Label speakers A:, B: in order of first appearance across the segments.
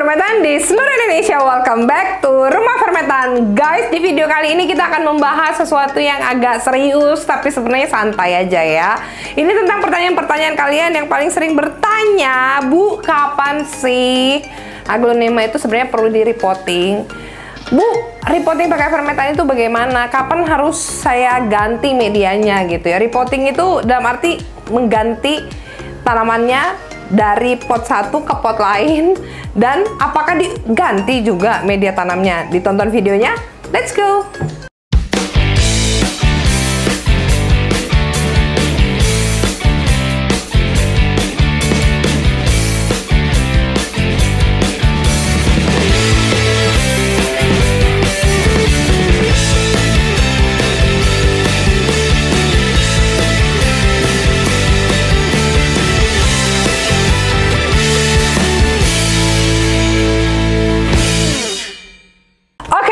A: fermentan di seluruh Indonesia. Welcome back to Rumah Fermentan. Guys, di video kali ini kita akan membahas sesuatu yang agak serius, tapi sebenarnya santai aja ya. Ini tentang pertanyaan-pertanyaan kalian yang paling sering bertanya, Bu, kapan sih aglonema itu sebenarnya perlu di-reporting? Bu, reporting pakai fermentan itu bagaimana? Kapan harus saya ganti medianya gitu ya? Reporting itu dalam arti mengganti tanamannya dari pot satu ke pot lain, dan apakah diganti juga media tanamnya? Ditonton videonya, let's go!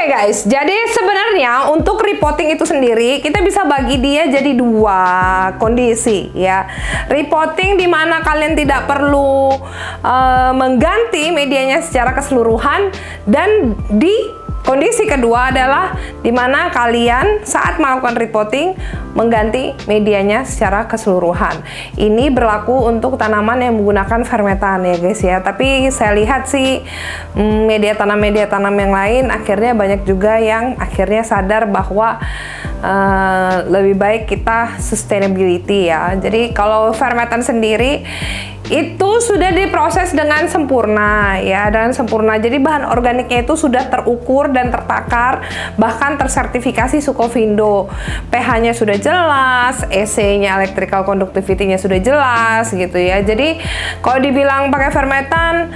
A: Guys, jadi sebenarnya untuk reporting itu sendiri kita bisa bagi dia jadi dua kondisi ya. Reporting di mana kalian tidak perlu mengganti medianya secara keseluruhan, dan di kondisi kedua adalah di mana kalian saat melakukan reporting mengganti medianya secara keseluruhan. Ini berlaku untuk tanaman yang menggunakan fermentan ya guys ya. Tapi saya lihat sih media tanam yang lain akhirnya banyak juga yang akhirnya sadar bahwa lebih baik kita sustainability ya. Jadi kalau fermentan sendiri itu sudah diproses dengan sempurna ya, dengan sempurna. Jadi bahan organiknya itu sudah terukur dan tertakar, bahkan tersertifikasi Sukovindo. pH-nya sudah jelas, EC-nya electrical conductivity-nya sudah jelas gitu ya. Jadi kalau dibilang pakai fermentan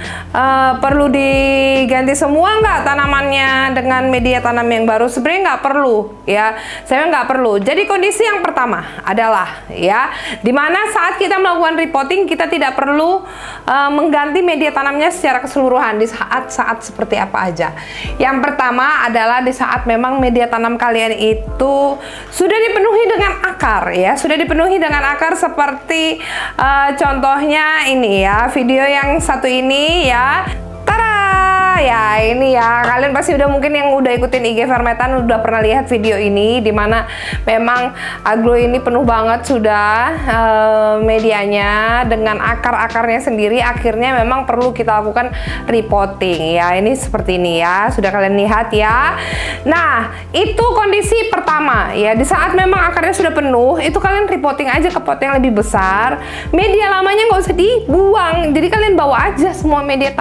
A: perlu diganti semua nggak tanamannya dengan media tanam yang baru? Sebenarnya nggak perlu ya, saya nggak perlu. Jadi kondisi yang pertama adalah ya, dimana saat kita melakukan reporting kita tidak perlu mengganti media tanamnya secara keseluruhan. Di saat seperti apa aja? Yang pertama adalah di saat memang media tanam kalian itu sudah dipenuhi dengan akar ya, sudah dipenuhi dengan akar seperti contohnya ini ya, video yang satu ini ya. Ya ini ya, kalian pasti udah mungkin yang udah ikutin IG Fermentan udah pernah lihat video ini, dimana memang aglo ini penuh banget sudah medianya dengan akar-akarnya sendiri. Akhirnya memang perlu kita lakukan reporting ya. Ini seperti ini ya, sudah kalian lihat ya. Nah itu kondisi pertama ya, di saat memang akarnya sudah penuh itu kalian reporting aja ke pot yang lebih besar. Media lamanya nggak usah dibuang, jadi kalian bawa aja semua media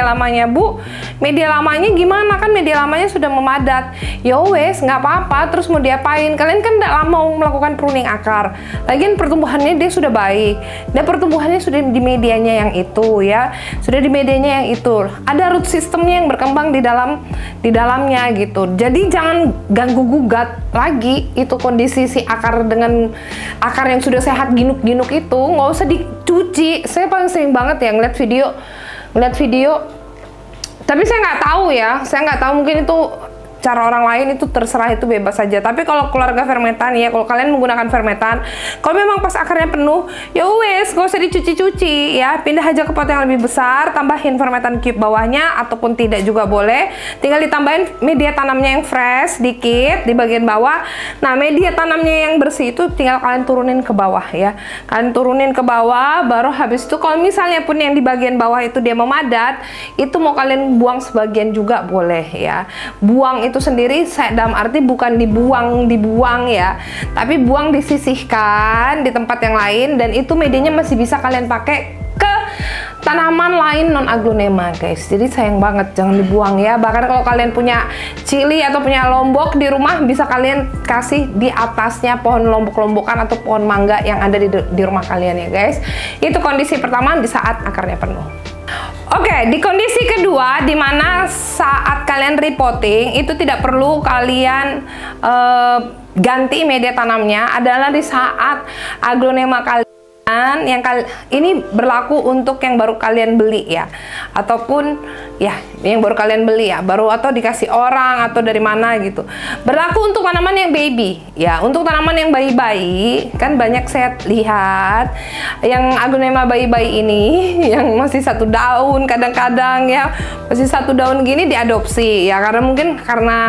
A: lamanya. Bu, media lamanya gimana? Kan media lamanya sudah memadat. Ya wes, nggak apa-apa. Terus mau diapain? Kalian kan tidak mau melakukan pruning akar. Lagian pertumbuhannya dia sudah baik. Dan pertumbuhannya sudah di medianya yang itu ya. Sudah di medianya yang itu. Ada root systemnya yang berkembang di dalamnya gitu. Jadi jangan ganggu gugat lagi itu kondisi si akar dengan akar yang sudah sehat ginuk-ginuk itu. Nggak usah dicuci. Saya paling sering banget ya ngeliat video. Tapi saya nggak tahu ya, mungkin itu cara orang lain, itu terserah, itu bebas saja. Tapi kalau keluarga fermentan ya, kalau kalian menggunakan fermentan, kalau memang pas akarnya penuh, ya wes, gak usah dicuci-cuci ya, pindah aja ke pot yang lebih besar, tambahin fermentan cube bawahnya, ataupun tidak juga boleh, tinggal ditambahin media tanamnya yang fresh dikit di bagian bawah. Nah media tanamnya yang bersih itu tinggal kalian turunin ke bawah ya, kalian turunin ke bawah, baru habis itu kalau misalnya pun yang di bagian bawah itu dia memadat, itu mau kalian buang sebagian juga boleh ya. Buang itu sendiri saya dalam arti bukan dibuang ya, tapi buang, disisihkan di tempat yang lain, dan itu medianya masih bisa kalian pakai ke tanaman lain non aglonema guys. Jadi sayang banget, jangan dibuang ya. Bahkan kalau kalian punya chili atau punya lombok di rumah, bisa kalian kasih di atasnya pohon lombok-lombokan atau pohon mangga yang ada di rumah kalian ya guys. Itu kondisi pertama di saat akarnya penuh. Oke, di kondisi kedua, di mana saat kalian reporting itu tidak perlu kalian ganti media tanamnya, adalah di saat aglonema kalian yang ini berlaku untuk yang baru kalian beli ya, ataupun ya yang baru kalian beli ya, baru atau dikasih orang atau dari mana gitu. Berlaku untuk tanaman yang baby ya. Untuk tanaman yang bayi-bayi kan banyak saya lihat yang aglonema bayi-bayi ini yang masih satu daun, kadang-kadang ya masih satu daun gini diadopsi ya, karena mungkin karena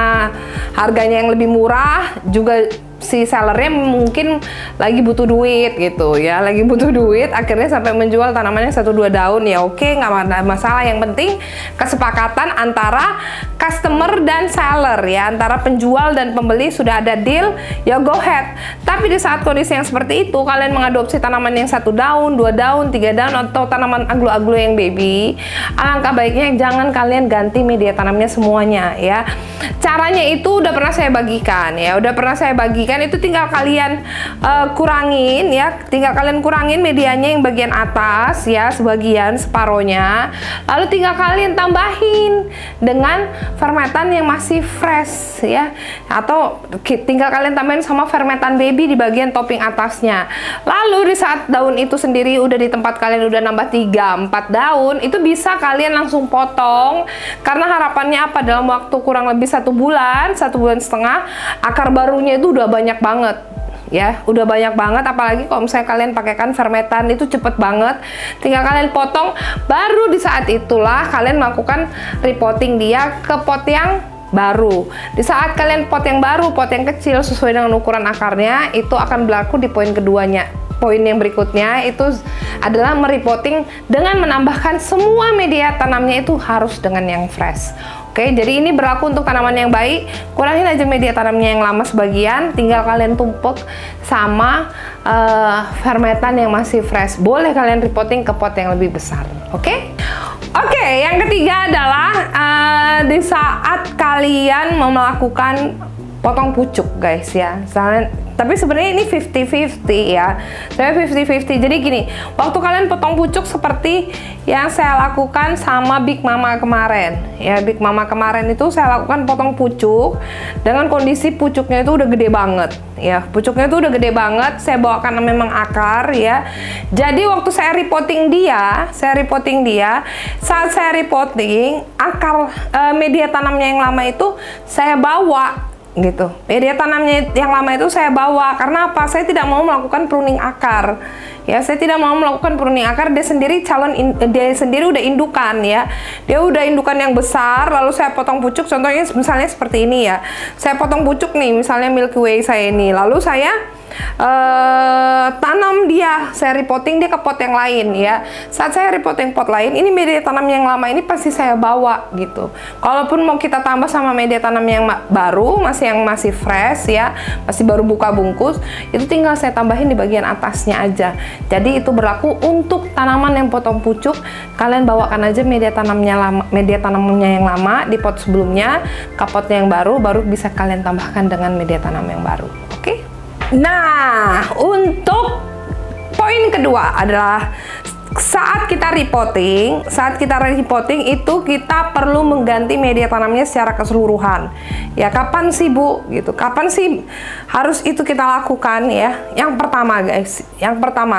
A: harganya yang lebih murah, juga si sellernya mungkin lagi butuh duit gitu ya, lagi butuh duit, akhirnya sampai menjual tanamannya 1-2 daun. Ya oke, nggak ada masalah, yang penting kesepakatan antara customer dan seller ya, antara penjual dan pembeli sudah ada deal, ya go ahead. Tapi di saat kondisi yang seperti itu, kalian mengadopsi tanaman yang 1 daun, 2 daun, 3 daun, atau tanaman aglo-aglo yang baby, alangkah baiknya jangan kalian ganti media tanamnya semuanya ya. Caranya itu udah pernah saya bagikan ya, itu tinggal kalian kurangin ya, tinggal kalian kurangin medianya yang bagian atas ya, sebagian separohnya, lalu tinggal kalian tambahin dengan fermentan yang masih fresh ya, atau tinggal kalian tambahin sama fermentan baby di bagian topping atasnya. Lalu di saat daun itu sendiri udah di tempat kalian udah nambah 3-4 daun, itu bisa kalian langsung potong, karena harapannya apa, dalam waktu kurang lebih 1 bulan, 1 bulan setengah, akar barunya itu udah banyak banget ya, udah banyak banget. Apalagi kalau misalnya kalian pakaikan fermentan, itu cepet banget, tinggal kalian potong. Baru di saat itulah kalian melakukan repotting dia ke pot yang baru. Di saat kalian pot yang baru, pot yang kecil sesuai dengan ukuran akarnya, itu akan berlaku di poin keduanya. Poin yang berikutnya itu adalah merepotting dengan menambahkan semua media tanamnya itu harus dengan yang fresh. Oke, jadi ini berlaku untuk tanaman yang baik. Kurangin aja media tanamnya yang lama sebagian, tinggal kalian tumpuk sama fermentan yang masih fresh. Boleh kalian repotting ke pot yang lebih besar. Oke? Oke, yang ketiga adalah di saat kalian mau melakukan potong pucuk guys ya. Tapi sebenarnya ini 50-50 ya. Saya 50-50. Jadi gini, waktu kalian potong pucuk seperti yang saya lakukan sama Big Mama kemarin. Ya, Big Mama kemarin itu saya lakukan potong pucuk dengan kondisi pucuknya itu udah gede banget. Ya, pucuknya itu udah gede banget. Saya bawakan memang akar ya. Jadi waktu saya repotting dia, saat saya repotting, akar media tanamnya yang lama itu saya bawa gitu. Media tanamnya yang lama itu saya bawa, karena apa? Saya tidak mau melakukan pruning akar. Ya, saya tidak mau melakukan pruning akar. Dia sendiri dia sendiri udah indukan ya. Dia udah indukan yang besar, lalu saya potong pucuk, contohnya misalnya seperti ini ya. Saya potong pucuk nih, misalnya Milky Way saya ini. Lalu saya tanam dia, saya repotting dia ke pot yang lain ya. Saat saya repotting pot lain, ini media tanam yang lama ini pasti saya bawa gitu. Kalaupun mau kita tambah sama media tanam yang baru, masih fresh ya, masih baru buka bungkus, itu tinggal saya tambahin di bagian atasnya aja. Jadi itu berlaku untuk tanaman yang potong pucuk. Kalian bawakan aja media tanamnya yang lama di pot sebelumnya ke pot yang baru bisa kalian tambahkan dengan media tanam yang baru. Oke? Nah, untuk poin kedua adalah saat kita repotting itu kita perlu mengganti media tanamnya secara keseluruhan. Ya, kapan sih Bu? Gitu. Kapan sih harus itu kita lakukan ya? Yang pertama guys,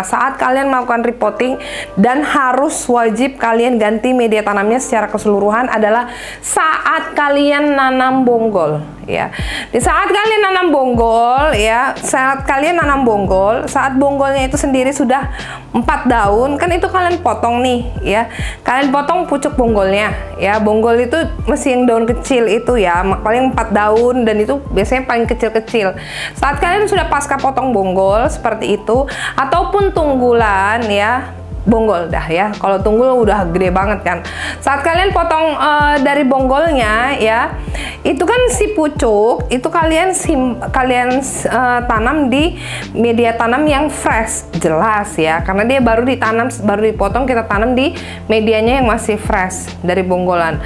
A: saat kalian melakukan repotting dan harus wajib kalian ganti media tanamnya secara keseluruhan adalah saat kalian nanam bonggol. Ya, di saat kalian nanam bonggol ya, saat bonggolnya itu sendiri sudah 4 daun, kan itu kalian potong nih ya, kalian potong pucuk bonggolnya ya. Bonggol itu masih yang daun kecil itu ya, paling 4 daun, dan itu biasanya paling kecil-kecil. Saat kalian sudah pasca potong bonggol seperti itu, ataupun tunggulan ya, bonggol dah ya, kalau tunggul udah gede banget kan. Saat kalian potong dari bonggolnya ya, itu kan si pucuk itu kalian tanam di media tanam yang fresh, jelas ya, karena dia baru dipotong, kita tanam di medianya yang masih fresh dari bonggolan.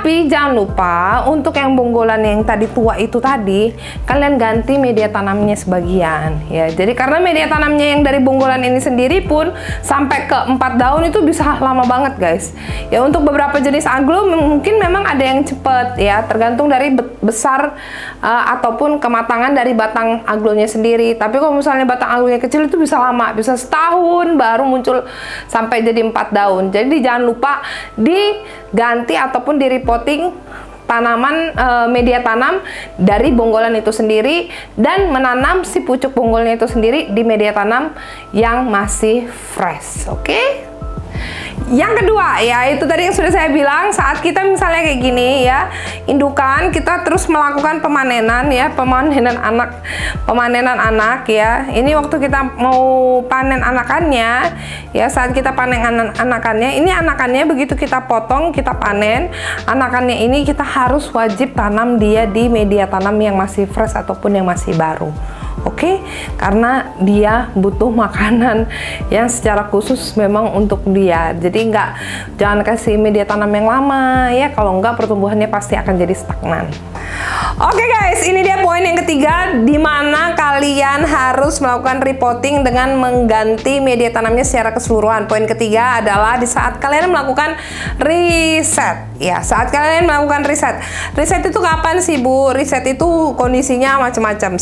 A: Tapi jangan lupa untuk yang bonggolan yang tadi tua itu tadi, kalian ganti media tanamnya sebagian ya. Jadi karena media tanamnya yang dari bonggolan ini sendiri pun sampai ke 4 daun itu bisa lama banget guys. Ya untuk beberapa jenis aglo mungkin memang ada yang cepet ya, tergantung dari besar ataupun kematangan dari batang aglonya sendiri. Tapi kalau misalnya batang aglonya kecil itu bisa lama, bisa setahun baru muncul sampai jadi 4 daun. Jadi jangan lupa diganti ataupun di repotting tanaman media tanam dari bonggolan itu sendiri, dan menanam si pucuk bonggolnya itu sendiri di media tanam yang masih fresh. Oke? Yang kedua ya, itu tadi yang sudah saya bilang, saat kita misalnya kayak gini ya, indukan, kita terus melakukan pemanenan ya, pemanenan anak ya. Ini waktu kita mau panen anakannya ya, saat kita panen anakannya, ini anakannya begitu kita potong, kita panen anakannya, ini kita harus wajib tanam dia di media tanam yang masih fresh ataupun yang masih baru. Oke, karena dia butuh makanan yang secara khusus memang untuk dia. Jadi jangan kasih media tanam yang lama ya, kalau enggak pertumbuhannya pasti akan jadi stagnan. Oke guys, ini dia poin yang ketiga, di mana kalian harus melakukan repotting dengan mengganti media tanamnya secara keseluruhan. Poin ketiga adalah di saat kalian melakukan riset ya, saat kalian melakukan riset. Riset itu kapan sih Bu? Riset itu kondisinya macam-macam.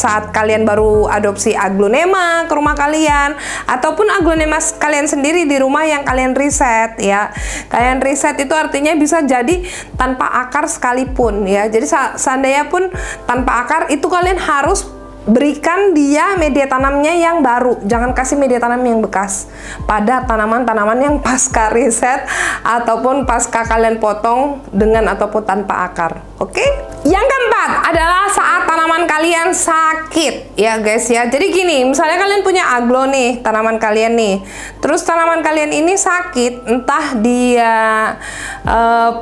A: Saat kalian baru adopsi aglonema ke rumah kalian, ataupun aglonema kalian sendiri di rumah yang kalian riset ya. Kalian riset itu artinya bisa jadi tanpa akar sekalipun ya. Jadi seandainya pun tanpa akar, itu kalian harus berikan dia media tanamnya yang baru. Jangan kasih media tanam yang bekas pada tanaman-tanaman yang pasca riset ataupun pasca kalian potong dengan ataupun tanpa akar. Oke? Yang keempat adalah saat tanaman kalian sakit ya guys ya. Jadi gini, misalnya kalian punya aglo nih, tanaman kalian nih, terus tanaman kalian ini sakit, entah dia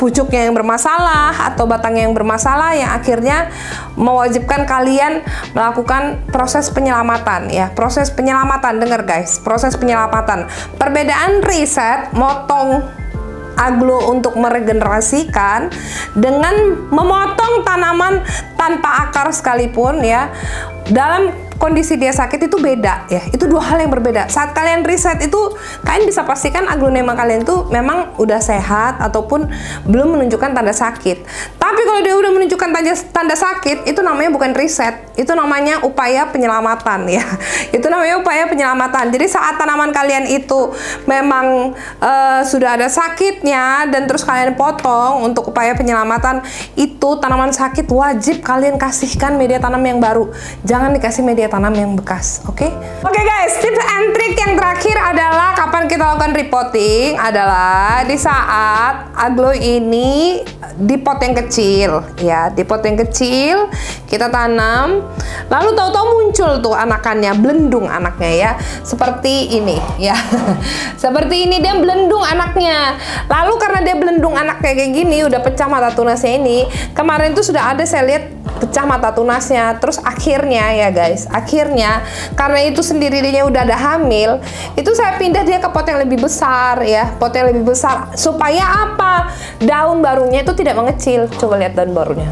A: pucuknya yang bermasalah atau batangnya yang bermasalah, yang akhirnya mewajibkan kalian melakukan proses penyelamatan ya. Proses penyelamatan, dengar guys, proses penyelamatan. Perbedaan riset, motong aglo untuk meregenerasikan, dengan memotong tanaman tanpa akar sekalipun ya, dalam kondisi dia sakit itu beda ya. Itu dua hal yang berbeda. Saat kalian riset itu, kalian bisa pastikan aglonema kalian tuh memang udah sehat ataupun belum menunjukkan tanda sakit. Tapi kalau dia udah menunjukkan tanda sakit, itu namanya bukan riset, itu namanya upaya penyelamatan ya. Itu namanya upaya penyelamatan. Jadi saat tanaman kalian itu memang sudah ada sakitnya dan terus kalian potong untuk upaya penyelamatan, itu tanaman sakit wajib kalian kasihkan media tanam yang baru. Jangan dikasih media tanam yang bekas. Oke guys, tips and trick yang terakhir adalah kapan kita lakukan repotting adalah di saat aglo ini di pot yang kecil ya, di pot yang kecil kita tanam, lalu tahu-tahu muncul tuh anakannya, belendung anaknya ya, seperti ini ya. Seperti ini dia belendung anaknya. Lalu karena dia belendung anaknya kayak gini, udah pecah mata tunasnya ini. Kemarin tuh sudah ada saya lihat pecah mata tunasnya. Terus akhirnya ya guys, akhirnya karena itu sendiri dia udah ada hamil, itu saya pindah dia ke pot yang lebih besar ya, pot yang lebih besar, supaya apa? Daun barunya itu tidak mengecil. Coba lihat daun barunya.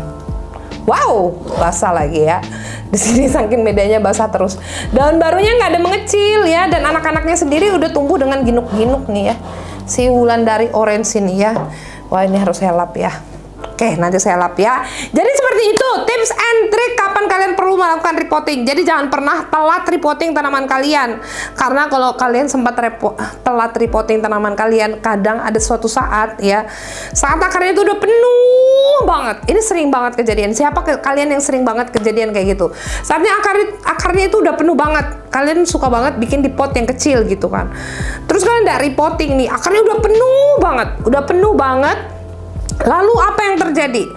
A: Wow, basah lagi ya. Di sini saking bedanya basah terus. Daun barunya nggak ada mengecil ya, dan anak-anaknya sendiri udah tumbuh dengan ginuk-ginuk nih ya. Si Wulandari orange ini ya. Wah, ini harus saya lap ya. Oke, nanti saya lap ya. Jadi seperti itu tips and trick kapan kalian perlu melakukan repotting. Jadi jangan pernah telat repotting tanaman kalian. Karena kalau kalian sempat telat repotting tanaman kalian, kadang ada suatu saat ya, saat akarnya itu udah penuh banget. Ini sering banget kejadian. Siapa kalian yang sering banget kejadian kayak gitu? Saatnya akarnya itu udah penuh banget. Kalian suka banget bikin di pot yang kecil gitu kan. Terus kalian udah repotting nih, akarnya udah penuh banget. Lalu apa yang terjadi?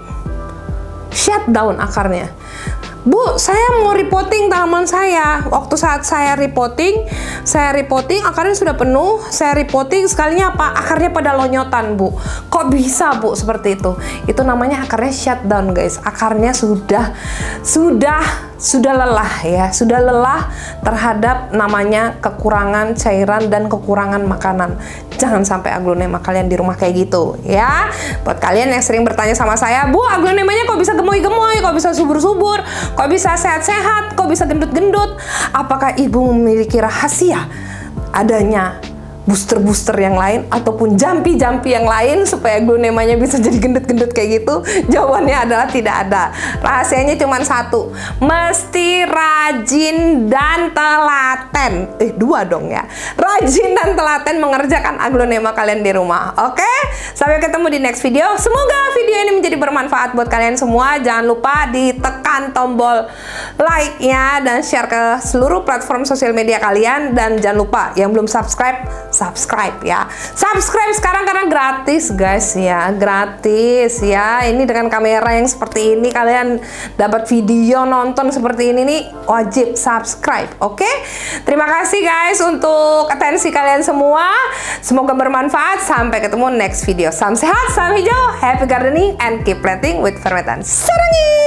A: Shutdown akarnya. Bu, saya mau repotting tanaman saya. Waktu saat saya repotting akarnya sudah penuh. Saya repotting sekalinya apa? Akarnya pada lonyotan, Bu. Kok bisa, Bu, seperti itu? Itu namanya akarnya shutdown, guys. Akarnya sudah sudah lelah ya, sudah lelah terhadap namanya kekurangan cairan dan kekurangan makanan. Jangan sampai aglonema kalian di rumah kayak gitu ya. Buat kalian yang sering bertanya sama saya, Bu, aglonemanya kok bisa gemoy-gemoy, kok bisa subur-subur, kok bisa sehat-sehat, kok bisa gendut-gendut? Apakah ibu memiliki rahasia adanya booster-booster yang lain ataupun jampi-jampi yang lain supaya aglonemanya bisa jadi gendut-gendut kayak gitu? Jawabannya adalah tidak ada. Rahasianya cuma satu, mesti rajin dan telaten. Dua dong ya. Rajin dan telaten mengerjakan aglonema kalian di rumah. Oke? Sampai ketemu di next video. Semoga video ini menjadi bermanfaat buat kalian semua. Jangan lupa ditekan tombol like-nya dan share ke seluruh platform sosial media kalian. Dan jangan lupa yang belum subscribe ya. Subscribe sekarang karena gratis guys ya, gratis ya. Ini dengan kamera yang seperti ini kalian dapat video nonton seperti ini nih, wajib subscribe. Oke? Terima kasih guys untuk atensi kalian semua. Semoga bermanfaat. Sampai ketemu next video. Salam sehat, salam hijau, happy gardening and keep planting with Fermetan. Sarangi.